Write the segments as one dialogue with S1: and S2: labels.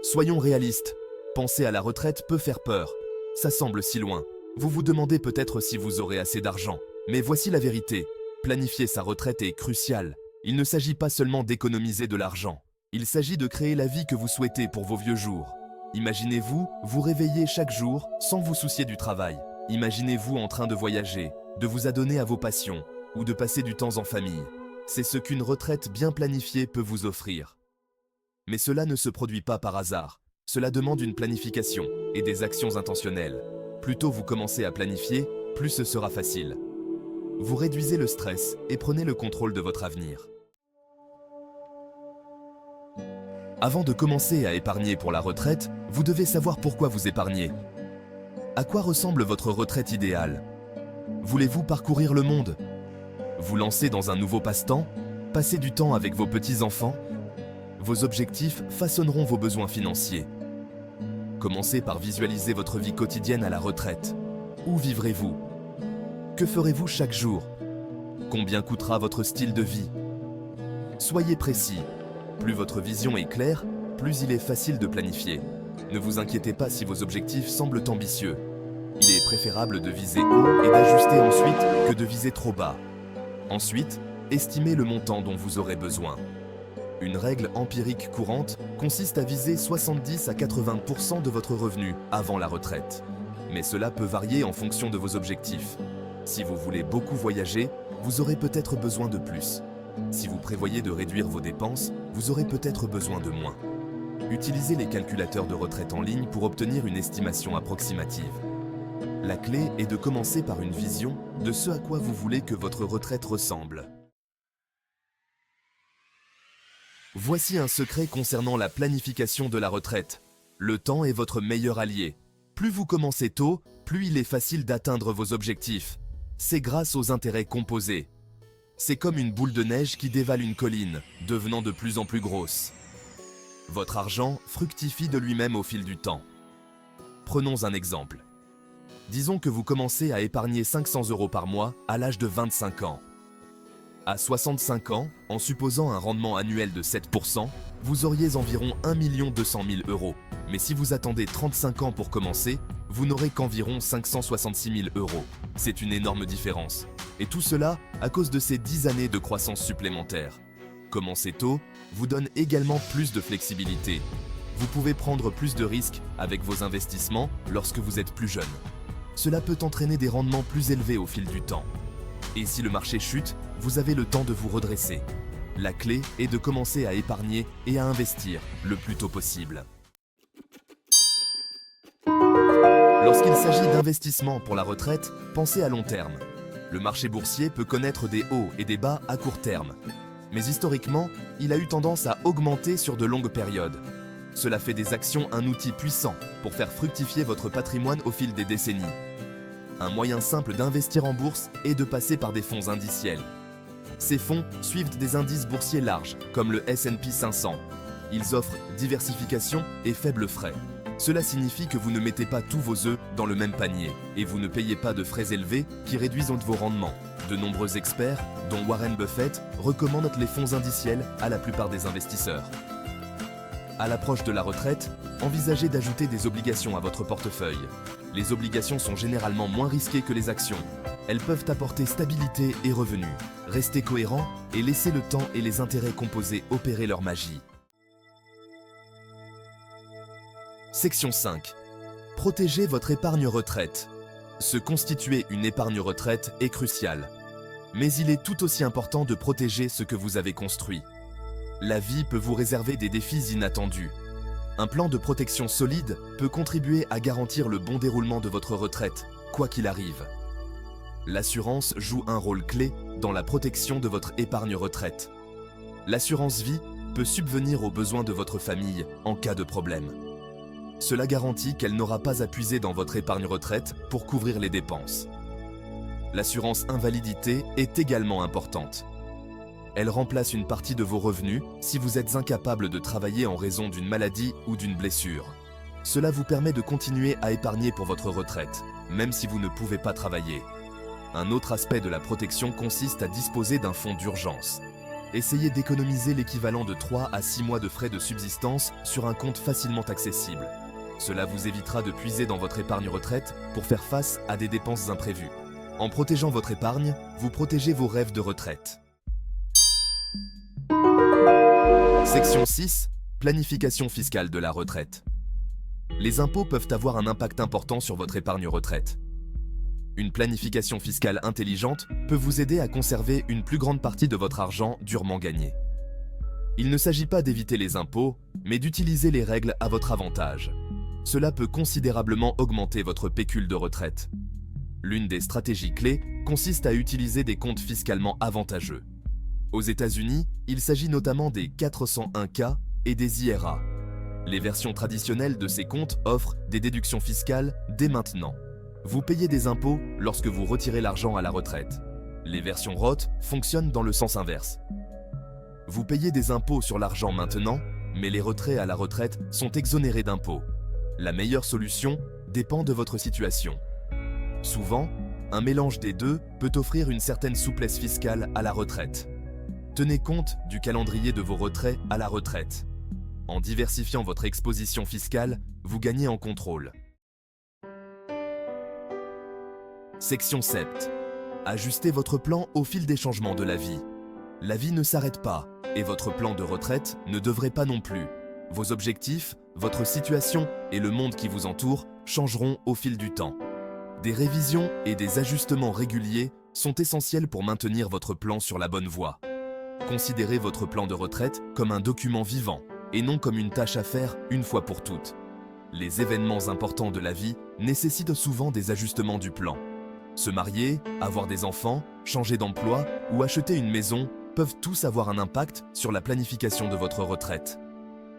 S1: Soyons réalistes. Penser à la retraite peut faire peur. Ça semble si loin. Vous vous demandez peut-être si vous aurez assez d'argent. Mais voici la vérité. Planifier sa retraite est crucial. Il ne s'agit pas seulement d'économiser de l'argent. Il s'agit de créer la vie que vous souhaitez pour vos vieux jours. Imaginez-vous vous réveiller chaque jour sans vous soucier du travail. Imaginez-vous en train de voyager, de vous adonner à vos passions ou de passer du temps en famille. C'est ce qu'une retraite bien planifiée peut vous offrir. Mais cela ne se produit pas par hasard. Cela demande une planification et des actions intentionnelles. Plus tôt vous commencez à planifier, plus ce sera facile. Vous réduisez le stress et prenez le contrôle de votre avenir. Avant de commencer à épargner pour la retraite, vous devez savoir pourquoi vous épargnez. À quoi ressemble votre retraite idéale? Voulez-vous parcourir le monde? Vous lancer dans un nouveau passe-temps? Passer du temps avec vos petits-enfants? Vos objectifs façonneront vos besoins financiers. Commencez par visualiser votre vie quotidienne à la retraite. Où vivrez-vous? Que ferez-vous chaque jour? Combien coûtera votre style de vie? Soyez précis. Plus votre vision est claire, plus il est facile de planifier. Ne vous inquiétez pas si vos objectifs semblent ambitieux. Il est préférable de viser haut et d'ajuster ensuite que de viser trop bas. Ensuite, estimez le montant dont vous aurez besoin. Une règle empirique courante consiste à viser 70 à 80% de votre revenu avant la retraite. Mais cela peut varier en fonction de vos objectifs. Si vous voulez beaucoup voyager, vous aurez peut-être besoin de plus. Si vous prévoyez de réduire vos dépenses, vous aurez peut-être besoin de moins. Utilisez les calculateurs de retraite en ligne pour obtenir une estimation approximative. La clé est de commencer par une vision de ce à quoi vous voulez que votre retraite ressemble. Voici un secret concernant la planification de la retraite. Le temps est votre meilleur allié. Plus vous commencez tôt, plus il est facile d'atteindre vos objectifs. C'est grâce aux intérêts composés. C'est comme une boule de neige qui dévale une colline, devenant de plus en plus grosse. Votre argent fructifie de lui-même au fil du temps. Prenons un exemple. Disons que vous commencez à épargner 500 € par mois à l'âge de 25 ans. À 65 ans, en supposant un rendement annuel de 7%, vous auriez environ 1 200 000 €. Mais si vous attendez 35 ans pour commencer, vous n'aurez qu'environ 566 000 €. C'est une énorme différence. Et tout cela à cause de ces 10 années de croissance supplémentaire. Commencer tôt vous donne également plus de flexibilité. Vous pouvez prendre plus de risques avec vos investissements lorsque vous êtes plus jeune. Cela peut entraîner des rendements plus élevés au fil du temps. Et si le marché chute, vous avez le temps de vous redresser. La clé est de commencer à épargner et à investir le plus tôt possible. Lorsqu'il s'agit d'investissement pour la retraite, pensez à long terme. Le marché boursier peut connaître des hauts et des bas à court terme. Mais historiquement, il a eu tendance à augmenter sur de longues périodes. Cela fait des actions un outil puissant pour faire fructifier votre patrimoine au fil des décennies. Un moyen simple d'investir en bourse est de passer par des fonds indiciels. Ces fonds suivent des indices boursiers larges, comme le S&P 500. Ils offrent diversification et faibles frais. Cela signifie que vous ne mettez pas tous vos œufs dans le même panier et vous ne payez pas de frais élevés qui réduisent vos rendements. De nombreux experts, dont Warren Buffett, recommandent les fonds indiciels à la plupart des investisseurs. À l'approche de la retraite, envisagez d'ajouter des obligations à votre portefeuille. Les obligations sont généralement moins risquées que les actions. Elles peuvent apporter stabilité et revenus. Restez cohérent et laissez le temps et les intérêts composés opérer leur magie. Section 5. Protégez votre épargne retraite. Se constituer une épargne retraite est crucial. Mais il est tout aussi important de protéger ce que vous avez construit. La vie peut vous réserver des défis inattendus. Un plan de protection solide peut contribuer à garantir le bon déroulement de votre retraite, quoi qu'il arrive. L'assurance joue un rôle clé dans la protection de votre épargne retraite. L'assurance vie peut subvenir aux besoins de votre famille en cas de problème. Cela garantit qu'elle n'aura pas à puiser dans votre épargne retraite pour couvrir les dépenses. L'assurance invalidité est également importante. Elle remplace une partie de vos revenus si vous êtes incapable de travailler en raison d'une maladie ou d'une blessure. Cela vous permet de continuer à épargner pour votre retraite, même si vous ne pouvez pas travailler. Un autre aspect de la protection consiste à disposer d'un fonds d'urgence. essayez d'économiser l'équivalent de 3 à 6 mois de frais de subsistance sur un compte facilement accessible. Cela vous évitera de puiser dans votre épargne retraite pour faire face à des dépenses imprévues. En protégeant votre épargne, vous protégez vos rêves de retraite. Section 6. Planification fiscale de la retraite. Les impôts peuvent avoir un impact important sur votre épargne retraite. Une planification fiscale intelligente peut vous aider à conserver une plus grande partie de votre argent durement gagné. Il ne s'agit pas d'éviter les impôts, mais d'utiliser les règles à votre avantage. Cela peut considérablement augmenter votre pécule de retraite. L'une des stratégies clés consiste à utiliser des comptes fiscalement avantageux. Aux États-Unis, il s'agit notamment des 401(k) et des IRA. Les versions traditionnelles de ces comptes offrent des déductions fiscales dès maintenant. Vous payez des impôts lorsque vous retirez l'argent à la retraite. Les versions Roth fonctionnent dans le sens inverse. Vous payez des impôts sur l'argent maintenant, mais les retraits à la retraite sont exonérés d'impôts. La meilleure solution dépend de votre situation. Souvent, un mélange des deux peut offrir une certaine souplesse fiscale à la retraite. Tenez compte du calendrier de vos retraits à la retraite. En diversifiant votre exposition fiscale, vous gagnez en contrôle. Section 7. Ajustez votre plan au fil des changements de la vie. La vie ne s'arrête pas, et votre plan de retraite ne devrait pas non plus. Vos objectifs, votre situation et le monde qui vous entoure changeront au fil du temps. Des révisions et des ajustements réguliers sont essentiels pour maintenir votre plan sur la bonne voie. Considérez votre plan de retraite comme un document vivant et non comme une tâche à faire une fois pour toutes. Les événements importants de la vie nécessitent souvent des ajustements du plan. Se marier, avoir des enfants, changer d'emploi ou acheter une maison peuvent tous avoir un impact sur la planification de votre retraite.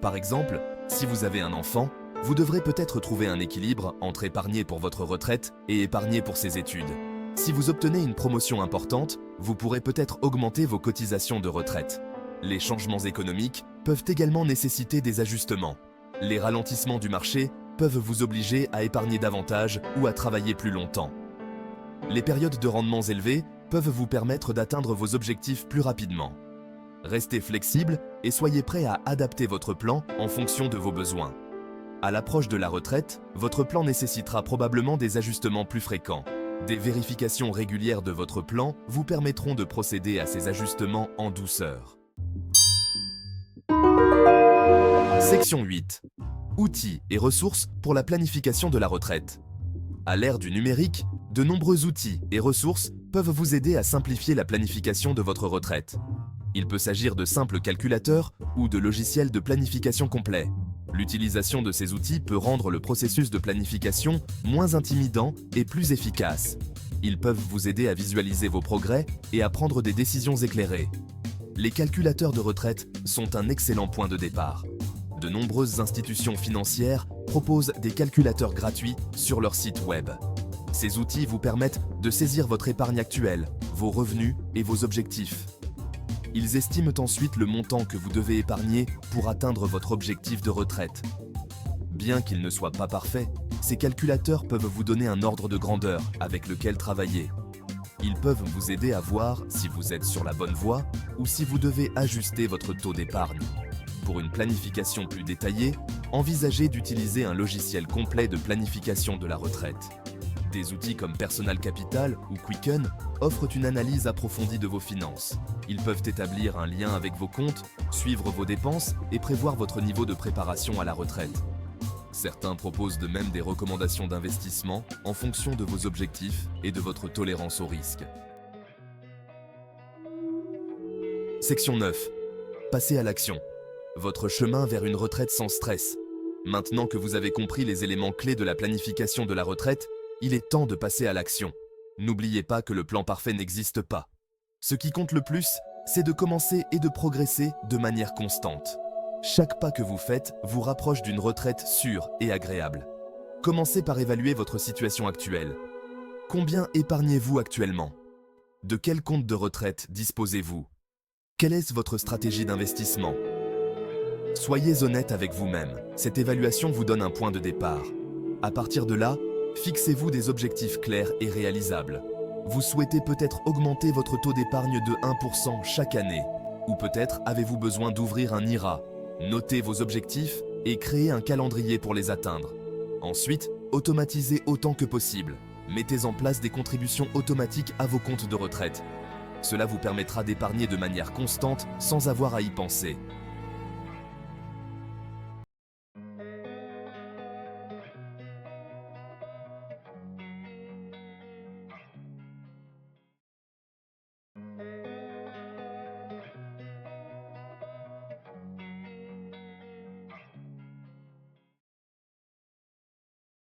S1: Par exemple, si vous avez un enfant, vous devrez peut-être trouver un équilibre entre épargner pour votre retraite et épargner pour ses études. Si vous obtenez une promotion importante, vous pourrez peut-être augmenter vos cotisations de retraite. Les changements économiques peuvent également nécessiter des ajustements. Les ralentissements du marché peuvent vous obliger à épargner davantage ou à travailler plus longtemps. Les périodes de rendements élevés peuvent vous permettre d'atteindre vos objectifs plus rapidement. Restez flexible et soyez prêt à adapter votre plan en fonction de vos besoins. À l'approche de la retraite, votre plan nécessitera probablement des ajustements plus fréquents. Des vérifications régulières de votre plan vous permettront de procéder à ces ajustements en douceur. Section 8. Outils et ressources pour la planification de la retraite. À l'ère du numérique, de nombreux outils et ressources peuvent vous aider à simplifier la planification de votre retraite. Il peut s'agir de simples calculateurs ou de logiciels de planification complets. L'utilisation de ces outils peut rendre le processus de planification moins intimidant et plus efficace. Ils peuvent vous aider à visualiser vos progrès et à prendre des décisions éclairées. Les calculateurs de retraite sont un excellent point de départ. De nombreuses institutions financières proposent des calculateurs gratuits sur leur site web. Ces outils vous permettent de saisir votre épargne actuelle, vos revenus et vos objectifs. Ils estiment ensuite le montant que vous devez épargner pour atteindre votre objectif de retraite. Bien qu'ils ne soient pas parfaits, ces calculateurs peuvent vous donner un ordre de grandeur avec lequel travailler. Ils peuvent vous aider à voir si vous êtes sur la bonne voie ou si vous devez ajuster votre taux d'épargne. Pour une planification plus détaillée, envisagez d'utiliser un logiciel complet de planification de la retraite. Des outils comme Personal Capital ou Quicken offrent une analyse approfondie de vos finances. Ils peuvent établir un lien avec vos comptes, suivre vos dépenses et prévoir votre niveau de préparation à la retraite. Certains proposent de même des recommandations d'investissement en fonction de vos objectifs et de votre tolérance au risque. Section 9. Passez à l'action. Votre chemin vers une retraite sans stress. Maintenant que vous avez compris les éléments clés de la planification de la retraite, il est temps de passer à l'action. N'oubliez pas que le plan parfait n'existe pas. Ce qui compte le plus, c'est de commencer et de progresser de manière constante. Chaque pas que vous faites vous rapproche d'une retraite sûre et agréable. Commencez par évaluer votre situation actuelle. Combien épargnez-vous actuellement? De quel compte de retraite disposez-vous? Quelle est votre stratégie d'investissement? Soyez honnête avec vous-même. Cette évaluation vous donne un point de départ. À partir de là, fixez-vous des objectifs clairs et réalisables. Vous souhaitez peut-être augmenter votre taux d'épargne de 1% chaque année. Ou peut-être avez-vous besoin d'ouvrir un IRA, noter vos objectifs et créer un calendrier pour les atteindre. Ensuite, automatisez autant que possible. Mettez en place des contributions automatiques à vos comptes de retraite. Cela vous permettra d'épargner de manière constante sans avoir à y penser.